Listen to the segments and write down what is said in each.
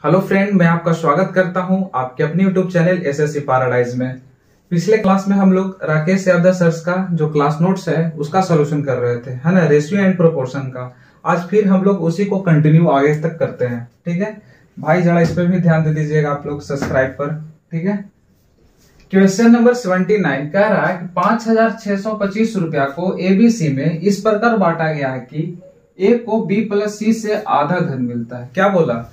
Hello friend, मैं आपका स्वागत करता हूं आपके अपने यूट्यूब चैनल एसएससी पैराडाइज में। पिछले क्लास में हम लोग राकेश यादव सर का जो क्लास नोट्स है उसका सॉल्यूशन कर रहे थे, है ना, रेशियो एंड प्रोपोर्शन का। आज फिर हम लोग उसी को कंटिन्यू आगे तक करते हैं। ठीक है भाई, जरा इस पर भी ध्यान दे दीजिएगा आप लोग सब्सक्राइब पर। ठीक है, क्वेश्चन नंबर 79 कह रहा है कि 5,625 रुपया को एबीसी में इस प्रकार बांटा गया है कि ए को बी प्लस सी से आधा धन मिलता है। क्या बोला?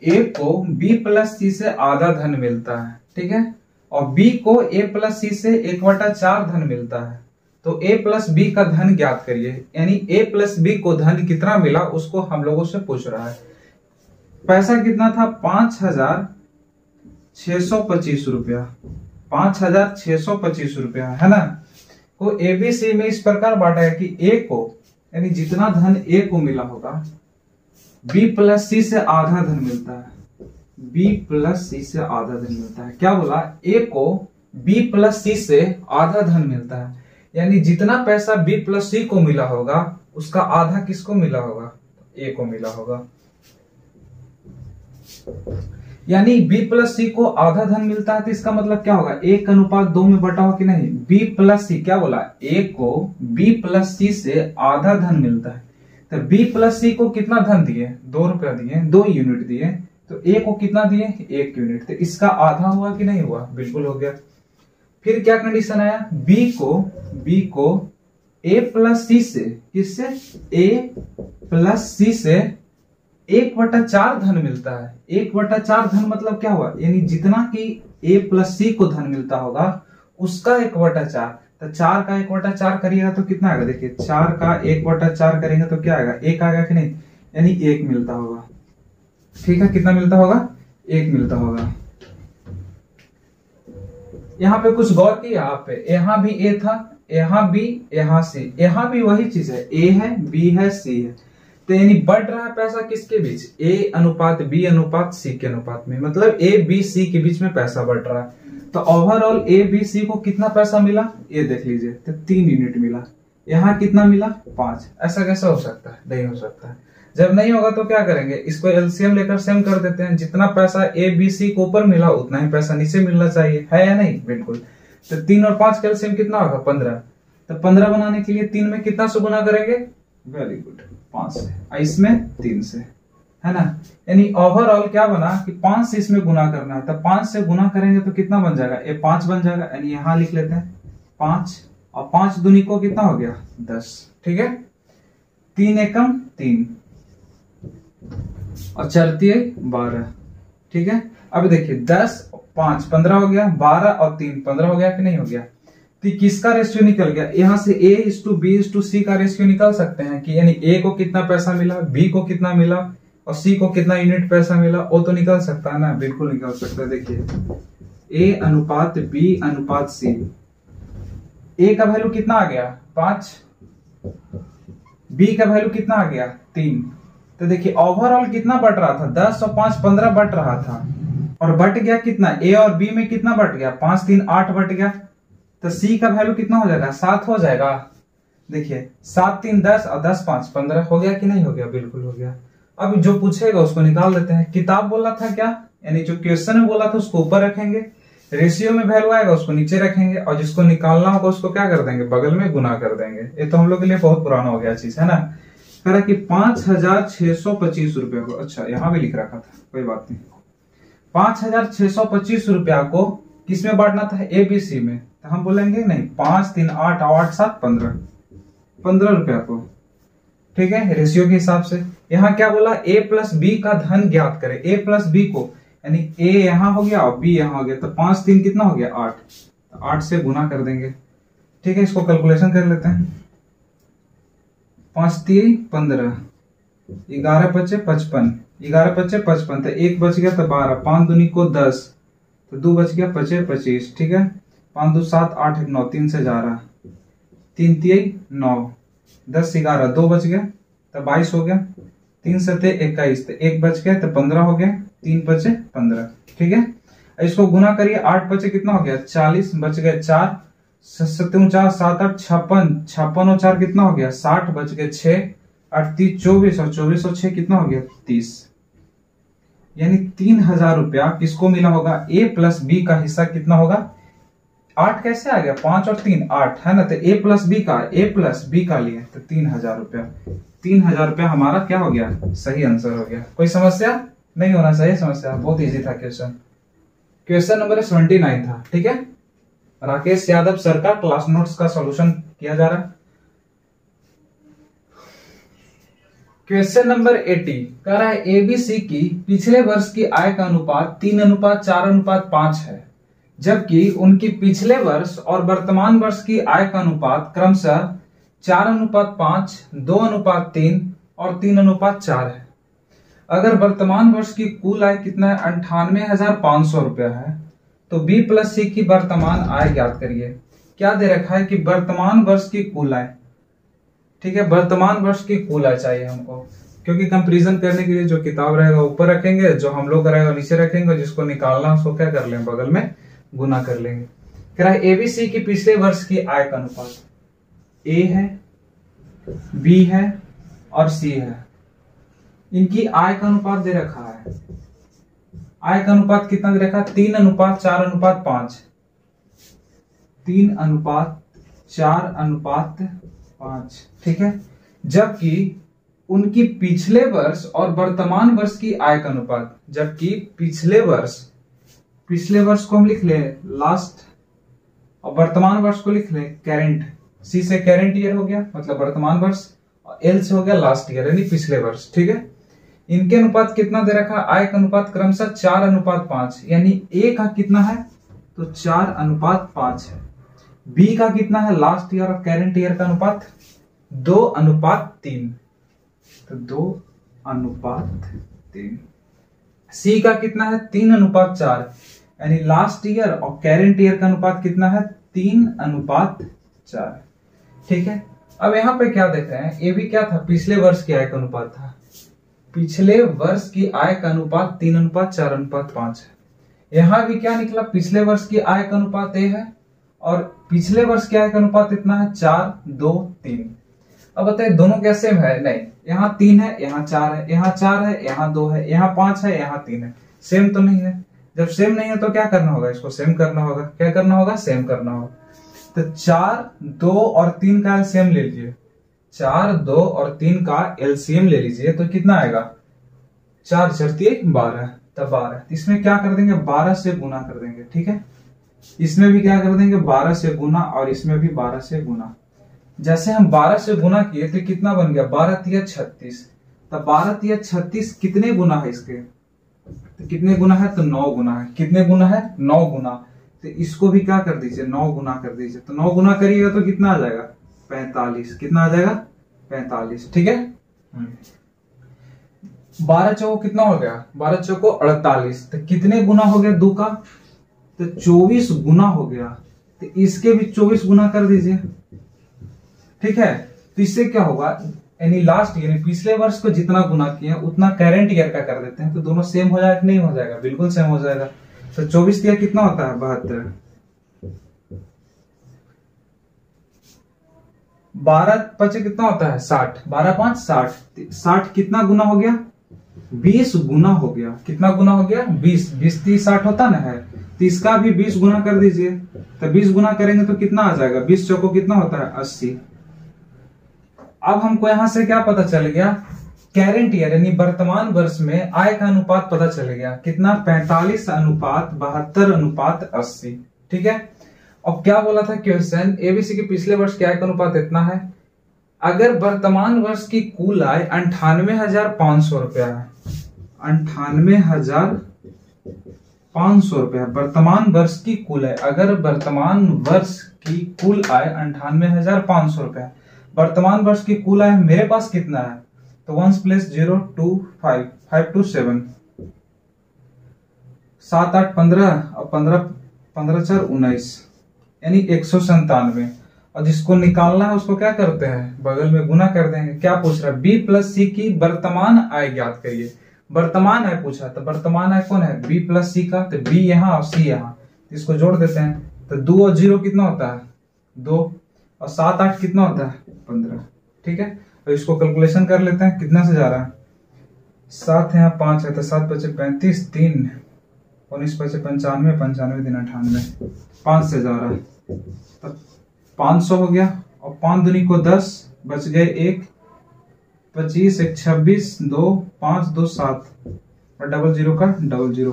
ए को बी प्लस सी से आधा धन मिलता है, ठीक है, और बी को ए प्लस सी से 1/4 धन मिलता है। तो ए प्लस बी का धन ज्ञात करिए, यानी ए प्लस बी को धन कितना मिला उसको हम लोगों से पूछ रहा है। पैसा कितना था? 5,625 रुपया, 5,625 रुपया, है ना। को एबीसी में इस प्रकार बांटा है कि ए को, यानी जितना धन ए को मिला होगा, बी प्लस सी से आधा धन मिलता है, बी प्लस सी से आधा धन मिलता है। क्या बोला? ए को बी प्लस सी से आधा धन मिलता है, यानी जितना पैसा बी प्लस सी को मिला होगा उसका आधा किसको मिला होगा? ए को मिला होगा। यानी बी प्लस सी को आधा धन मिलता है तो इसका मतलब क्या होगा? 1:2 में बटा हो कि नहीं? बी प्लस सी, क्या बोला? ए को बी प्लस सी से आधा धन मिलता है, तो बी प्लस सी को कितना धन दिए? 2 रुपया दिए, 2 यूनिट दिए। तो ए को कितना दिए? 1 यूनिट। तो इसका आधा हुआ कि नहीं हुआ? बिल्कुल हो गया। फिर क्या कंडीशन आया? बी को ए प्लस सी से, किससे? ए प्लस सी से 1/4 धन मिलता है। 1/4 धन मतलब क्या हुआ? यानी जितना कि ए प्लस सी को धन मिलता होगा उसका 1/4। तो 4 का 1/4 करिएगा तो कितना आएगा? देखिए, 4 का 1/4 करेंगे तो क्या आएगा? 1 आएगा कि नहीं? यानी 1 मिलता होगा। ठीक है, कितना मिलता होगा? 1 मिलता होगा। यहाँ पे कुछ गौर किया आप पे, यहाँ भी ए था, यहाँ भी, यहाँ सी, यहाँ भी वही चीज है, ए है, बी है, सी है। तो यानी बढ़ रहा है पैसा किसके बीच? ए अनुपात बी अनुपात सी के अनुपात में, मतलब ए बी सी के बीच में पैसा बढ़ रहा है। तो ओवरऑल ए बी सी को कितना पैसा मिला ये देख लीजिए, तो 3 यूनिट मिला। यहाँ कितना मिला? 5। ऐसा कैसा हो सकता है? नहीं हो सकता है। जब नहीं होगा तो क्या करेंगे? इसको एलसीएम लेकर सेम कर देते हैं। जितना पैसा ए बी सी को ऊपर मिला उतना ही पैसा नीचे मिलना चाहिए, है या नहीं? बिल्कुल। तो 3 और 5 का एलसीएम कितना होगा? 15। तो 15 बनाने के लिए 3 में कितना से गुना करेंगे? वेरी गुड, 5 से, इसमें 3 से, है ना। यानी ओवरऑल क्या बना कि 5 से इसमें गुना करना है। तो 5 से गुना करेंगे तो कितना बन जाएगा? ये 5 बन जाएगा, यानी यहां लिख लेते हैं 5, और 5 दूनी को कितना हो गया? 10। ठीक है, 3 एकम 3 और 4 तिये 12। ठीक है, अब देखिए 10 5 15 हो गया, 12 और 3 15 हो गया कि नहीं हो गया? तो किसका रेशियो निकल गया? यहां से A:B:C का रेशियो निकाल सकते हैं कि यानी A को कितना पैसा मिला, B को कितना मिला और C को कितना यूनिट पैसा मिला, वो तो निकल सकता है ना। बिल्कुल निकल सकता है। देखिए, A अनुपात B अनुपात C, A का वैल्यू कितना आ गया? 5, B का वैल्यू कितना आ गया? 3। तो देखिए ओवरऑल कितना बढ़ रहा था? 10 और 5 15 बढ़ रहा था, और बढ़ गया कितना? A और B में कितना बढ़ गया? 5 3 8 बढ़ गया। तो C का वैल्यू कितना हो जाएगा? 7 हो जाएगा। देखिए 7 3 10 और 10 5 15 हो गया कि नहीं हो गया? बिल्कुल हो गया। अब जो पूछेगा उसको निकाल देते हैं। किताब बोला था क्या, यानी जो क्वेश्चन में बोला था उसको ऊपर रखेंगे, रेशियो में वैल्यू आएगा उसको नीचे रखेंगे, और जिसको निकालना होगा उसको क्या कर देंगे? बगल में गुना कर देंगे। ये तो हम लोग के लिए बहुत पुराना हो गया चीज, है ना। कह रहा कि 5,625 रुपया को, अच्छा यहाँ भी लिख रखा था, कोई बात नहीं। 5,625 रुपया को किसमें बांटना था? एबीसी में। तो हम बोलेंगे नहीं, 5 3 8 8 7 15 रुपया को। ठीक है, रेशियो के हिसाब से। यहाँ क्या बोला? ए प्लस बी का धन ज्ञात करें। ए प्लस बी को, यानी ए यहां हो गया और बी यहां हो गया, तो 5 3 कितना हो गया? 8। तो 8 से गुना कर देंगे। ठीक है, इसको कैलकुलेशन कर लेते हैं। 5 3 15, 11 5 55, 11 5 55, तो 1 बच गया तो 12, 5 दूनी को 10, तो 2 बच गया 5 25। ठीक है, 5 2 7 8 1 9, 3 से जा रहा, 3 3 9, 10 11, 2 बच गया तो 22 हो गया, 3 7 21, तो 1 बच गया तो 15 हो गया, 3 5 15। ठीक है, इसको गुना करिए, 8 5 कितना हो गया? 40, बच गया 4, 7 4 7 8 56, 56 और 4 कितना हो गया? 60, बच गया 6, 8 3 24 और 24 और 6 कितना हो गया? 30। यानी 3000 रुपया किसको मिला होगा, ए प्लस बी का हिस्सा कितना होगा, 8 कैसे आ गया, 5 और 3 8 है ना, तो ए प्लस बी का लिए तो 3000 रुपया, 3000 रुपया हमारा क्या हो गया, सही आंसर हो गया। कोई समस्या नहीं होना चाहिए, समस्या बहुत इजी था क्वेश्चन। क्वेश्चन नंबर 79 था, ठीक है। राकेश यादव सर का क्लास नोट्स का सॉल्यूशन किया जा रहा है। क्वेश्चन नंबर 80 कह रहा है एबीसी की पिछले वर्ष की आय का अनुपात 3:4:5 है, जबकि उनकी पिछले वर्ष और वर्तमान वर्ष की आय का अनुपात क्रमशः 4:5, 2:3 और 3:4 है। अगर वर्तमान वर्ष की कुल आय कितना है, 98,500 रुपया है, तो बी प्लस सी की वर्तमान आय ज्ञात करिए। क्या दे रखा है कि वर्तमान वर्ष की कुल आय, ठीक है, वर्तमान वर्ष की कुल आय चाहिए हमको, क्योंकि कंपैरिजन करने के लिए जो किताब रहेगा ऊपर रखेंगे, जो हम लोग रहेगा नीचे रखेंगे, जिसको निकालना उसको क्या कर लेंगे, बगल में गुना कर लेंगे। कह रहा है एबीसी की पिछले वर्ष की आय का अनुपात, ए है, बी है और सी है, इनकी आय का अनुपात दे रखा है। आय का अनुपात कितना दे रखा है, 3:4:5, 3:4:5, ठीक है। जबकि उनकी पिछले वर्ष और वर्तमान वर्ष की आय का अनुपात, जबकि पिछले वर्ष को हम लिख ले लास्ट और वर्तमान वर्ष को लिख ले करेंट। सी से करेंट ईयर हो गया मतलब वर्तमान वर्ष, और एल से हो गया लास्ट ईयर यानी पिछले वर्ष, ठीक है। इनके अनुपात कितना दे रखा, आय का अनुपात क्रमशः 4:5, यानी ए का कितना है तो 4:5 है, बी का कितना है लास्ट ईयर और करेंट ईयर का अनुपात 2:3, तो 2:3। सी का कितना है 3:4, यानी लास्ट ईयर और करेंट ईयर का अनुपात कितना है 3:4, ठीक है। अब यहाँ पे क्या देख रहे हैं, ए भी क्या था, पिछले वर्ष की आय का अनुपात था, पिछले वर्ष की आय का अनुपात 3:4:5 है। यहां भी क्या निकला, पिछले वर्ष की आय का अनुपात ए है और पिछले वर्ष की आय का अनुपात इतना है 4:2:3। अब बताइए दोनों क्या सेम है, नहीं, यहाँ 3 है, यहाँ 4 है, यहाँ 4 है, यहाँ 2 है, यहाँ 5 है, यहाँ 3 है, सेम तो नहीं है। जब सेम नहीं है तो क्या करना होगा, इसको सेम करना होगा। क्या करना होगा, सेम करना होगा। तो 4, 2 और 3 का एलसीएम ले लीजिए, 4, 2 और 3 का एलसीएम ले लीजिए तो कितना आएगा, 4 4 12, तब 12। इसमें क्या कर देंगे, 12 से गुना कर देंगे, ठीक है। इसमें भी क्या कर देंगे, 12 से गुना, और इसमें भी 12 से गुना। जैसे हम 12 से गुना किए तो कितना बन गया, 12 तिया 36। तब 12 तिया 36 कितने गुना है इसके, तो कितने गुना है, तो 9 गुना है। कितने गुना है, 9 गुना। तो इसको भी क्या कर दीजिए, 9 गुना कर दीजिए। तो 9 गुना करिएगा तो कितना आ जाएगा, 45। कितना आ जाएगा, 45, ठीक है। 12 चौको कितना हो गया, 12 चौको 48। तो कितने गुना हो गया 2 का, तो 24 गुना हो गया। तो इसके भी 24 गुना कर दीजिए, ठीक है। तो इससे क्या होगा, यानी लास्ट यानी पिछले वर्ष को जितना गुना किए उतना करेंट ईयर का कर देते हैं, तो दोनों सेम हो जाएगा, नहीं हो जाएगा, बिल्कुल सेम हो जाएगा। तो 24 दिया कितना होता है, 72। 12 5 कितना होता है, 60। 12 5 60। 60 कितना गुना हो गया, 20 गुना हो गया। कितना गुना हो गया, 20। 20 30 60 होता ना है, तो इसका भी 20 गुना कर दीजिए। तो 20 गुना करेंगे तो कितना आ जाएगा, 20 चौको कितना होता है, 80। अब हमको यहां से क्या पता चल गया, करेंट ईयर यानी वर्तमान वर्ष में आय का अनुपात पता चल गया कितना, 45:72:80, ठीक है। और क्या बोला था क्वेश्चन, एबीसी के पिछले वर्ष की आय का अनुपात इतना है। अगर वर्तमान वर्ष की कुल आय 98,500 रुपया है, 98,500 रुपया वर्तमान वर्ष की कुल है। अगर वर्तमान वर्ष की कुल आय 98,500 रुपया, वर्तमान वर्ष की कुल आय मेरे पास कितना है, तो 1 + 0 2 5 5 2 7 7 8 15 और 15 15 4 19 यानी 197। और जिसको निकालना है उसको क्या करते हैं, बगल में गुना कर देंगे। क्या पूछ रहा है, बी प्लस सी की वर्तमान आय ज्ञात करिए। वर्तमान आय पूछा, तो वर्तमान आय कौन है, बी प्लस सी का। तो बी यहाँ और सी यहाँ, इसको जोड़ देते हैं। तो 2 और 0 कितना होता है, 2, और 7 8 कितना होता है, 15, ठीक है। तो इसको कैलकुलेशन कर लेते हैं, कितना से जा रहा है, 7 है, यहाँ 5 है, तो 7 बचे 35, 3 19 बचे 95, 95 दिन 98, 5 से जा रहा है तो 500 हो गया। और 5 दूनी को 10, बच गए 1, 25, 1 26, 2 5 2 7 और डबल जीरो का डबल जीरो,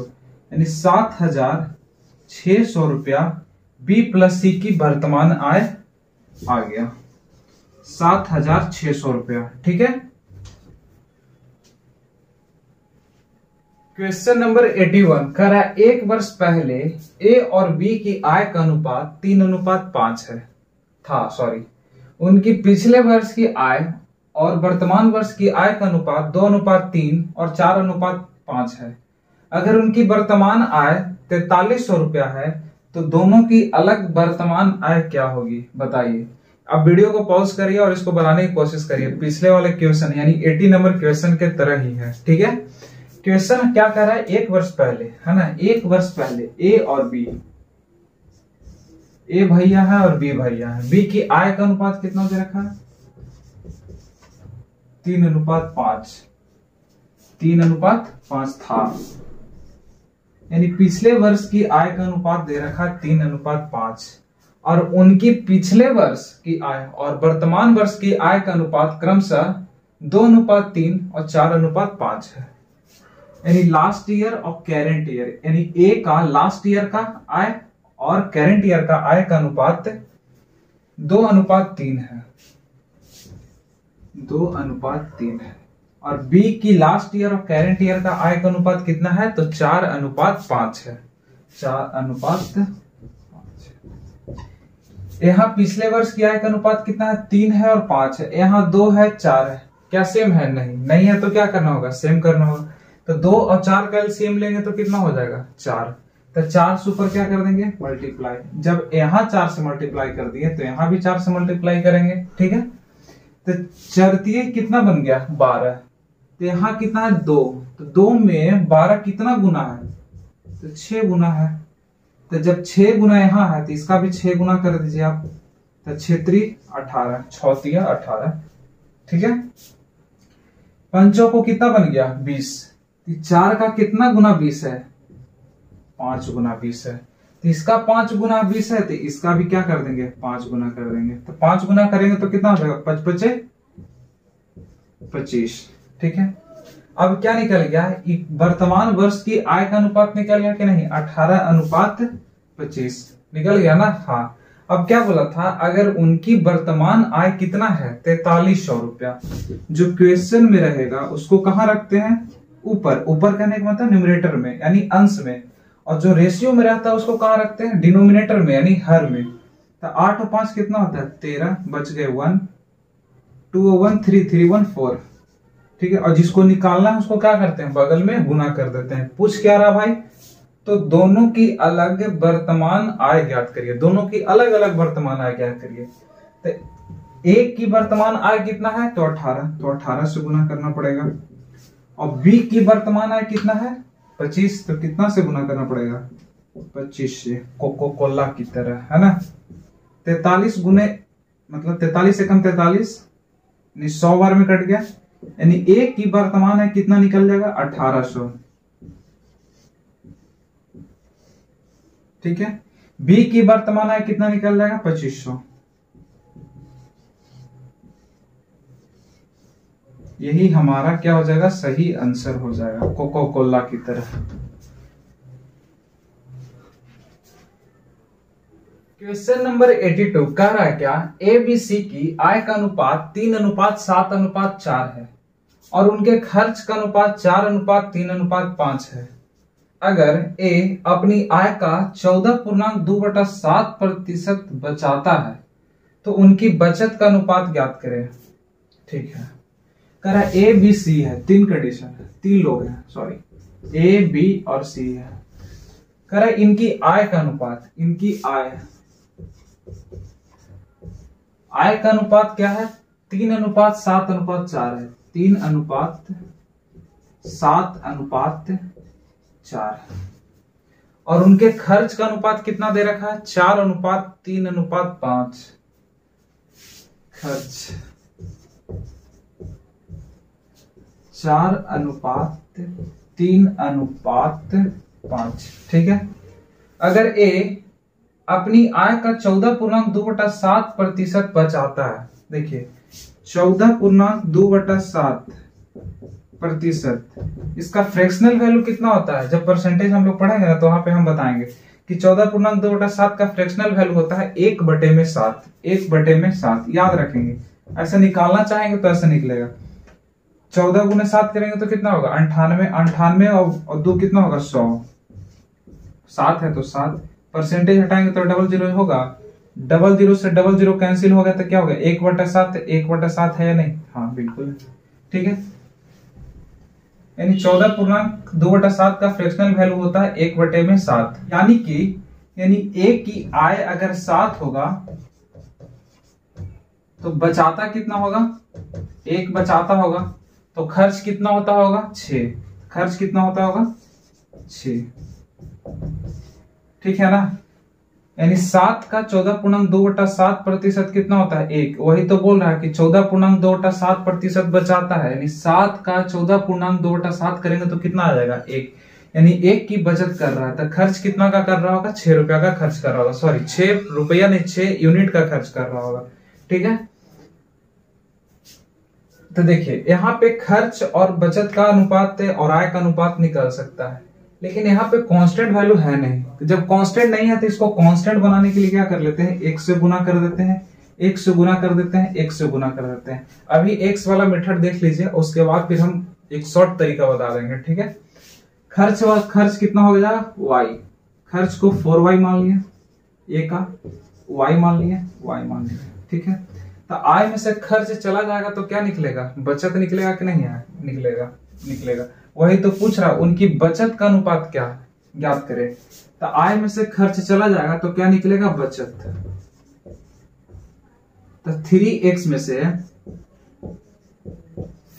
यानी 7,600 रुपया बी प्लस सी की वर्तमान आय आ गया, 7,600 रुपया। ठीक है। क्वेश्चन नंबर 81 कह रहा है एक वर्ष पहले ए और बी की आय का अनुपात 3:5 है था, सॉरी, उनकी पिछले वर्ष की आय और वर्तमान वर्ष की आय का अनुपात 2:3 और 4:5 है। अगर उनकी वर्तमान आय 4300 रुपया है तो दोनों की अलग वर्तमान आय क्या होगी बताइए। अब वीडियो को पॉज करिए और इसको बनाने की कोशिश करिए, पिछले वाले क्वेश्चन यानी 80 नंबर क्वेश्चन के तरह ही है। ठीक है। क्वेश्चन क्या कह रहा है, एक वर्ष पहले, है ना, एक वर्ष पहले ए और बी, ए भैया है और बी भैया है, बी की आय का अनुपात कितना दे रखा है, 3:5, 3:5 था, यानी पिछले वर्ष की आय का अनुपात दे रखा है 3:5 और उनकी पिछले वर्ष की आय और वर्तमान वर्ष की आय का अनुपात क्रमशः 2:3 और 4:5 है। यानी लास्ट ईयर और करेंट ईयर, यानी ए का लास्ट ईयर का आय और करेंट ईयर का आय का अनुपात 2:3 है, 2:3 है। और बी की लास्ट ईयर और करेंट ईयर का आय का अनुपात कितना है, तो 4:5 है, 4:5। यहाँ पिछले वर्ष की आय का अनुपात कितना है, 3 है और 5 है, यहाँ 2 है 4 है, क्या सेम है, नहीं, नहीं है तो क्या करना होगा, सेम करना होगा। तो 2 और 4 का एलसीएम लेंगे तो कितना हो जाएगा, 4, तो 4 से ऊपर क्या कर देंगे, मल्टीप्लाई। जब यहाँ 4 से मल्टीप्लाई कर दिए तो यहाँ भी 4 से मल्टीप्लाई करेंगे। ठीक है। तो चरतीय कितना बन गया, 12, तो यहाँ कितना है, 2, तो 2 में 12 कितना गुना है, तो 6 गुना है। तो जब 6 गुना यहाँ है तो इसका भी 6 गुना कर दीजिए आप, तो 6 18, 6 18। ठीक है। पंचों को कितना बन गया, 20, 4 का कितना गुना 20 है, 5 गुना 20 है, तो इसका 5 गुना 20 है, तो इसका भी क्या कर देंगे, 5 गुना कर देंगे। तो 5 गुना करेंगे तो कितना हो जाएगा, 5 25। ठीक है। अब क्या निकल गया, वर्तमान वर्ष की आय का अनुपात निकल गया कि नहीं, 18:25 निकल गया ना। हाँ। अब क्या बोला था, अगर उनकी वर्तमान आय कितना है, 4300 रुपया, जो क्वेश्चन में रहेगा उसको कहाँ रखते हैं, ऊपर, ऊपर कहने का मतलब न्यूमरेटर में यानी अंश में, और जो रेशियो में रहता है उसको कहाँ रखते हैं, डिनोमिनेटर में यानी हर में। तो 8 और 5 कितना होता है, 13, बच गए 1, 2 और 1 3, 3 1 4। ठीक है। और जिसको निकालना है उसको क्या करते हैं, बगल में गुना कर देते हैं। पूछ क्या रहा भाई, तो दोनों की अलग वर्तमान आय ज्ञात करिए, दोनों की अलग अलग वर्तमान आय ज्ञात करिए। तो एक की वर्तमान आय कितना है, तो 18, तो 18 से गुना करना पड़ेगा। और बी की वर्तमान आय कितना है, 25, तो कितना से गुना करना पड़ेगा, 25 से, कोको कोला की तरह, है ना। 43 गुने मतलब 43 से कम 43, 100 बार में कट गया, यानी ए की वर्तमान आय कितना निकल जाएगा, 1800। ठीक है। बी की वर्तमान आय कितना निकल जाएगा, 2500। यही हमारा क्या हो जाएगा, सही आंसर हो जाएगा, कोको कोला की तरह। क्वेश्चन नंबर 82 कह रहा है क्या, ए बी सी की आय का अनुपात 3:7:4 है और उनके खर्च का अनुपात 4:3:5 है। अगर ए अपनी आय का 14.2/7% बचाता है तो उनकी बचत का अनुपात ज्ञात करें। ठीक है। कह रहा है ए बी सी है, 3 कंडीशन है, 3 लोग हैं, सॉरी, ए बी और सी है। कह रहा है इनकी आय का अनुपात, इनकी आय का अनुपात क्या है, 3:7:4 है, 3:7:4। और उनके खर्च का अनुपात कितना दे रखा है, 4:3:5 खर्च, 4:3:5, ठीक है। अगर ए अपनी आय का 14.2/7% बचाता है, देखिए 14.2/7%, इसका फ्रैक्शनल वैल्यू कितना होता है? जब परसेंटेज हम लोग पढ़ेंगे ना तो वहां पे हम बताएंगे कि 14.2/7 का फ्रैक्शनल वैल्यू होता है 1/7। 1/7 याद रखेंगे। ऐसा निकालना चाहेंगे तो ऐसा निकलेगा। 14 गुने 7 करेंगे तो कितना होगा? 98। 98 और 2 कितना होगा? 100। 7 है तो 7, परसेंटेज हटाएंगे तो 00 होगा। 00 से 00 कैंसिल हो गया तो क्या होगा? 1/7। 1/7 है या नहीं? हाँ बिल्कुल, ठीक है। यानी 14.2/7 का फ्रैक्शनल वैल्यू होता है 1/7। यानी ए की आय अगर 7 होगा तो बचाता कितना होगा? 1 बचाता होगा। तो खर्च कितना होता होगा? 6। खर्च कितना होता होगा? 6, ठीक है ना। यानी 7 का 14.2/7% कितना होता है? 1। वही तो बोल रहा है कि 14.2/7% बचाता है, यानी 7 का 14.2/7 करेंगे तो कितना आ जाएगा? 1। यानी 1 की बचत कर रहा है। तो खर्च कितना का कर रहा होगा? 6 रुपया का खर्च कर रहा होगा। सॉरी, 6 रुपया नहीं, 6 यूनिट का खर्च कर रहा होगा, ठीक है। तो देखिए यहाँ पे खर्च और बचत का अनुपात और आय का अनुपात निकल सकता है, लेकिन यहाँ पे कांस्टेंट वैल्यू है नहीं। जब कांस्टेंट नहीं है तो इसको कांस्टेंट बनाने के लिए क्या कर लेते हैं? 1 से गुना कर देते हैं, 1 से गुना कर देते हैं, 1 से गुना कर देते हैं। अभी x वाला मेथड देख लीजिए, उसके बाद फिर हम एक शॉर्ट तरीका बता देंगे, ठीक है। खर्च कितना हो गया? y। खर्च को 4y मान लिया, a का y मान लिया, ठीक है। तो आय में से खर्च चला जाएगा तो क्या निकलेगा? बचत निकलेगा कि नहीं? निकलेगा। वही तो पूछ रहा, उनकी बचत का अनुपात क्या ज्ञात करें। तो आय में से खर्च चला जाएगा तो क्या निकलेगा? बचत। तो 3x में से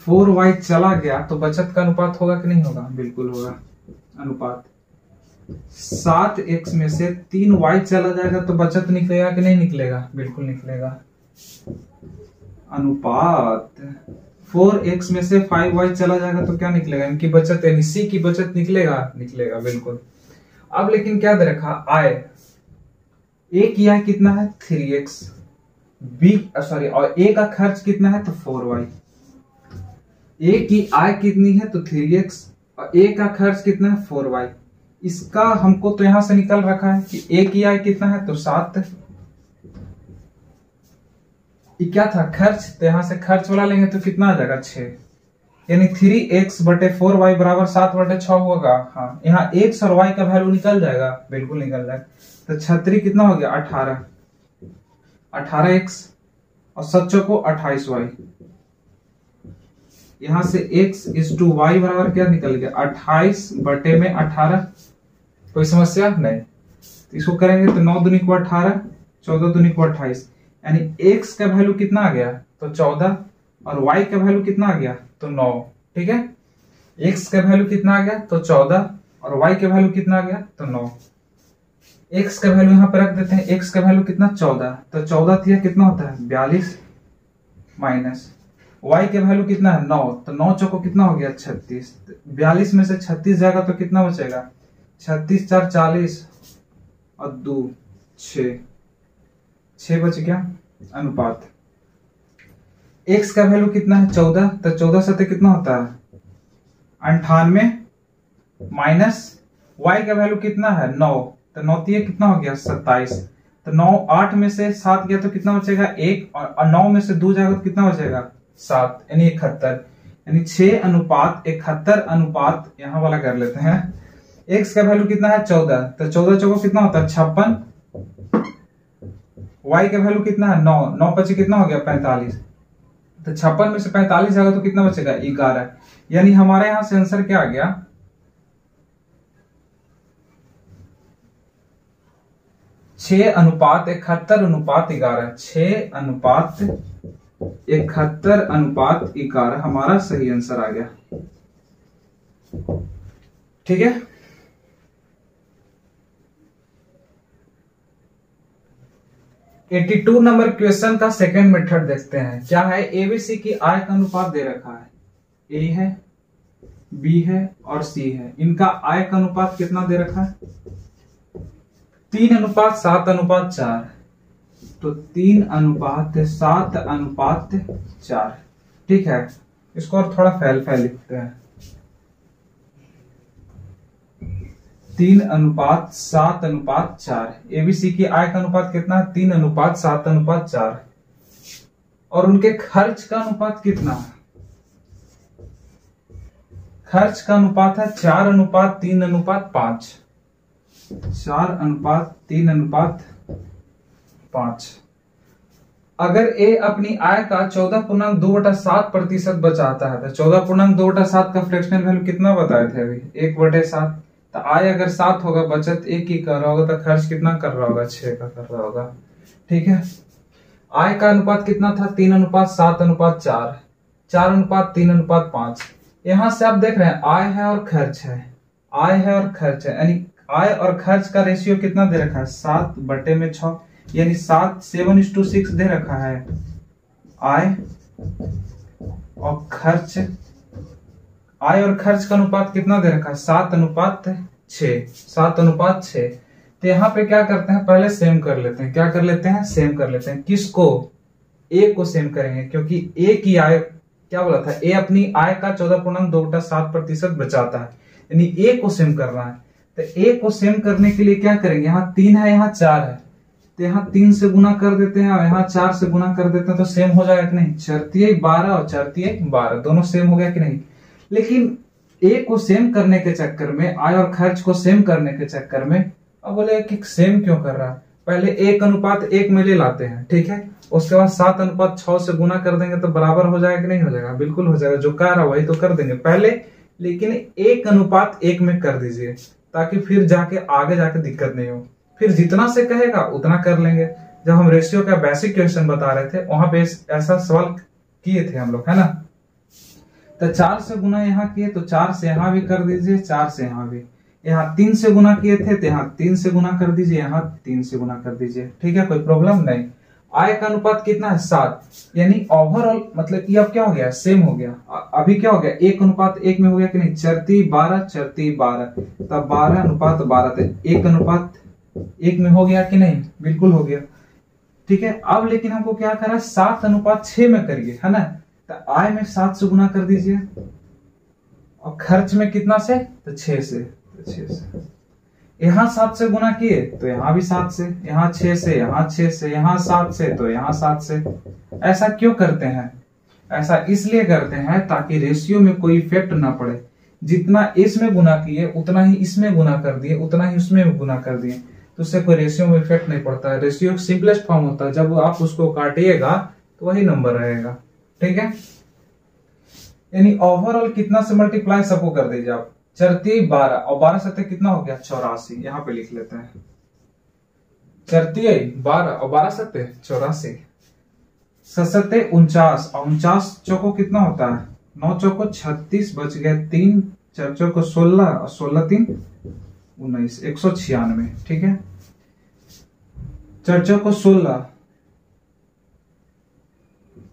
4y चला गया तो बचत का अनुपात होगा कि नहीं होगा? बिल्कुल होगा अनुपात। 7x में से 3y चला जाएगा तो बचत निकलेगा कि नहीं निकलेगा? बिल्कुल निकलेगा अनुपात। 4x में से 5y चला जाएगा तो क्या निकलेगा? इनकी बचत, यानी C की बचत निकलेगा बिल्कुल। अब लेकिन क्या दे रखा? आय। A की आय कितना है? 3x। और A का खर्च कितना है? तो 4y। A की आय कितनी है? तो 3x, और A का खर्च कितना है? 4y। इसका हमको तो यहां से निकल रखा है कि A की आय कितना है? तो 7। ये क्या था? खर्च। तो यहां से खर्च वाला लेंगे तो कितना आ जाएगा? 6। यानी 3x/4y बराबर 7/6 होगा। हाँ, यहाँ x और y का वैल्यू निकल जाएगा, बिल्कुल निकल जाएगा। तो 36 कितना हो गया? 18x और 7 को 28y। यहां से x/y बराबर क्या निकल गया? 28/18। कोई समस्या नहीं। तो इसको करेंगे तो 9 दूनी को 18, 14 दूनी को 28, यानी x का वैल्यू कितना आ गया? तो 14, और y का वैल्यू कितना आ गया? तो 9, ठीक है। x का वैल्यू कितना आ गया? तो 14, और y का वैल्यू कितना आ गया? तो 9। x का वैल्यू यहां पर रख देते हैं। x का वैल्यू कितना? 14। तो 14 थिया कितना होता है? 42, माइनस y के वैल्यू कितना है? 9। तो 9 चौको कितना हो गया? 36। 42 में से 36 जाएगा तो कितना बचेगा? 36 4 40 और 2 6 बच गया अनुपात। x का वैल्यू कितना है? 14। तो 14 से तो कितना होता है? 98, माइनस y का वैल्यू कितना है? 9। तो 9 कितना हो गया? 27। तो 9 8 में से 7 गया तो कितना बचेगा? 1, और 9 में से 2 जाएगा तो कितना बचेगा? 7, यानी 71। यानी 6:71 अनुपात यहां वाला कर लेते हैं। x का वैल्यू कितना है? 14। तो 14 चौको कितना होता है? 56। y का वैल्यू कितना है? 9। 9 पचे कितना हो गया? 45। तो 56 में से 45 जाएगा तो कितना बचेगा? 11। यानी हमारे यहां से आंसर क्या आ गया? 6:71:11। 6:71:11 हमारा सही आंसर आ गया, ठीक है। एटी 82 नंबर क्वेश्चन का सेकंड मेथड देखते हैं। क्या है? एबीसी की आय का अनुपात दे रखा है। ए है, बी है और सी है, इनका आय का अनुपात कितना दे रखा है? 3:7:4। तो 3:7:4। ठीक है, इसको और थोड़ा फैल फैल लिखते हैं। 3:7:4। एबीसी की आय का अनुपात कितना है? 3:7:4। और उनके खर्च का अनुपात कितना है? खर्च का अनुपात है 4:3:5। 4:3:5। अगर ए अपनी आय का 14.2/7% बचाता है, तो 14.2/7 का फ्रैक्शनल वैल्यू कितना बताए थे अभी? 1/7। तो आय अगर 7 होगा, बचत 1 की कर रहा होगा, तो खर्च कितना कर रहा होगा? 6 का कर रहा होगा। ठीक है, आय का अनुपात कितना था? 3:7:4। 4:3:5। यहां से आप देख रहे हैं आय है और खर्च है, आय है और खर्च है, यानी आय और खर्च का रेशियो कितना दे रखा है? 7/6, यानी 7:6 दे रखा है। आय और खर्च, आय और खर्च का अनुपात कितना दे रखा है? 7:6। 7:6। तो यहाँ पे क्या करते हैं? पहले सेम कर लेते हैं। क्या कर लेते हैं? सेम कर लेते हैं। किसको? ए को सेम करेंगे, क्योंकि ए की आय, क्या बोला था? ए अपनी आय का 14.2/7% बचाता है, यानी ए को सेम करना है। तो ए को सेम करने के लिए क्या करेंगे? यहाँ 3 है, यहाँ 4 है, तो यहाँ 3 से गुना कर देते हैं और यहाँ 4 से गुना कर देते हैं, तो सेम हो जाएगा कि नहीं? 4×3=12 और 4×3=12, दोनों सेम हो गया कि नहीं? लेकिन ए को सेम करने के चक्कर में, आय और खर्च को सेम करने के चक्कर में, अब बोले कि सेम क्यों कर रहा है? पहले 1:1 में ले लाते हैं, ठीक है, उसके बाद 7:6 से गुना कर देंगे तो बराबर हो जाएगा कि नहीं हो जाएगा? बिल्कुल हो जाएगा। जो कह रहा वही तो कर देंगे पहले, लेकिन 1:1 में कर दीजिए, ताकि फिर जाके आगे जाके दिक्कत नहीं हो। फिर जितना से कहेगा उतना कर लेंगे। जब हम रेशियो का बेसिक क्वेश्चन बता रहे थे, वहां पे ऐसा सवाल किए थे हम लोग, है ना? तो 4 से गुना यहाँ किए, तो 4 से यहाँ भी कर दीजिए, 4 से यहाँ भी। यहाँ 3 से गुना किए थे, तो यहाँ 3 से गुना कर दीजिए, यहाँ 3 से गुना कर दीजिए। ठीक है, कोई प्रॉब्लम नहीं। आय का अनुपात कितना है? 7, यानी ओवरऑल मतलब ये अब क्या हो गया? सेम हो गया। अभी क्या हो गया? 1:1 में हो गया कि नहीं? 4×3=12, 4×3=12, तब 12:12, 1:1 में हो गया कि नहीं? बिल्कुल हो गया। ठीक है, अब लेकिन हमको क्या करा है? 7:6 में करिए, है ना? तो आय में 7 से गुना कर दीजिए और खर्च में कितना से? तो 6 से। तो 6 से यहाँ 7 से गुना किए, तो यहाँ भी 7 से, यहाँ 6 से, यहाँ 6 से, यहाँ 7 से, तो यहाँ 7 से। ऐसा क्यों करते हैं? ऐसा इसलिए करते हैं ताकि रेशियो में कोई इफेक्ट ना पड़े। जितना इसमें गुना किए उतना ही इसमें गुना कर दिए, उतना ही उसमें गुना कर दिए, तो उससे कोई रेशियो में इफेक्ट नहीं पड़ता है। रेशियो सिंपलेस्ट फॉर्म होता है, जब आप उसको काटिएगा तो वही नंबर रहेगा। ठीक है, यानी ओवरऑल कितना से मल्टीप्लाई सबको कर दीजिए आप? 4×3=12 और 12×7 कितना हो गया? 84। यहाँ पे लिख लेते हैं 4×3=12 और 12×7 84, 7×7 49 और 49 चौको कितना होता है? 9 चौको 36, बच गए 3, 4 चौको 16 और 16×3 19, 196। ठीक है, 4 चौको 16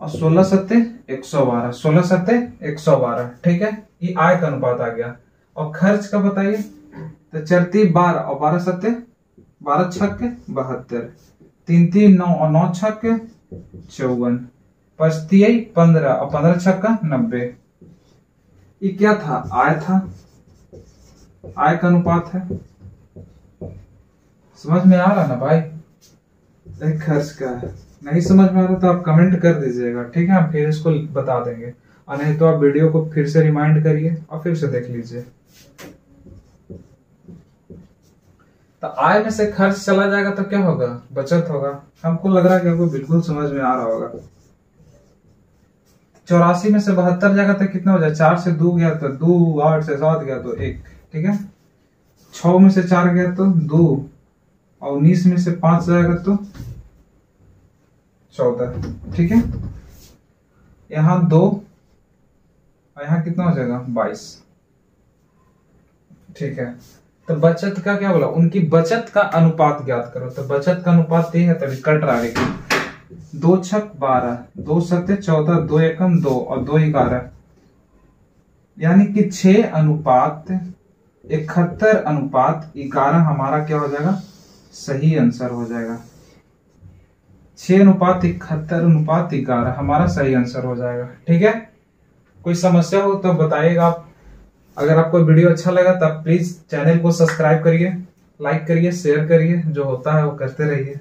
और 16×7 112, 16×7 112। ठीक है, ये आय का अनुपात आ गया। और खर्च का बताइए? तो 4×3=12 और 12×7 12×6 72, 3×3 9 और 9×6 54, 5×3 15 और 15×6 90। ये क्या था? आय था, आय का अनुपात है। समझ में आ रहा ना भाई? खर्च का है। नहीं समझ में आ रहा तो आप कमेंट कर दीजिएगा, ठीक है, हम फिर इसको बता देंगे, और नहीं तो आप वीडियो को फिर से रिमाइंड करिए और फिर से देख लीजिए। तो आय में से खर्च चला जाएगा तो क्या होगा? बचत होगा। हमको लग रहा है कि आपको बिल्कुल समझ में आ रहा होगा। 84 में से 72 जाएगा तो कितना हो जाए? 4 से 2 गया तो 2, 8 से 7 गया तो 1। ठीक है, 6 में से 4 गया तो 2, और 19 में से 5 जाएगा तो 14। ठीक है, यहाँ 2 और यहाँ कितना हो जाएगा? 22। ठीक है, तो बचत का क्या बोला? उनकी बचत का अनुपात ज्ञात करो। तो बचत का अनुपात ये है, तभी कट रहा है। 2×6 12, 2×7 14, 2×1 2 और 2×11 यानी कि 6:71:11 हमारा क्या हो जाएगा, सही आंसर हो जाएगा। 6:71:11 हमारा सही आंसर हो जाएगा। ठीक है, कोई समस्या हो तो बताइएगा आप। अगर आपको वीडियो अच्छा लगा तब प्लीज चैनल को सब्सक्राइब करिए, लाइक करिए, शेयर करिए, जो होता है वो करते रहिए।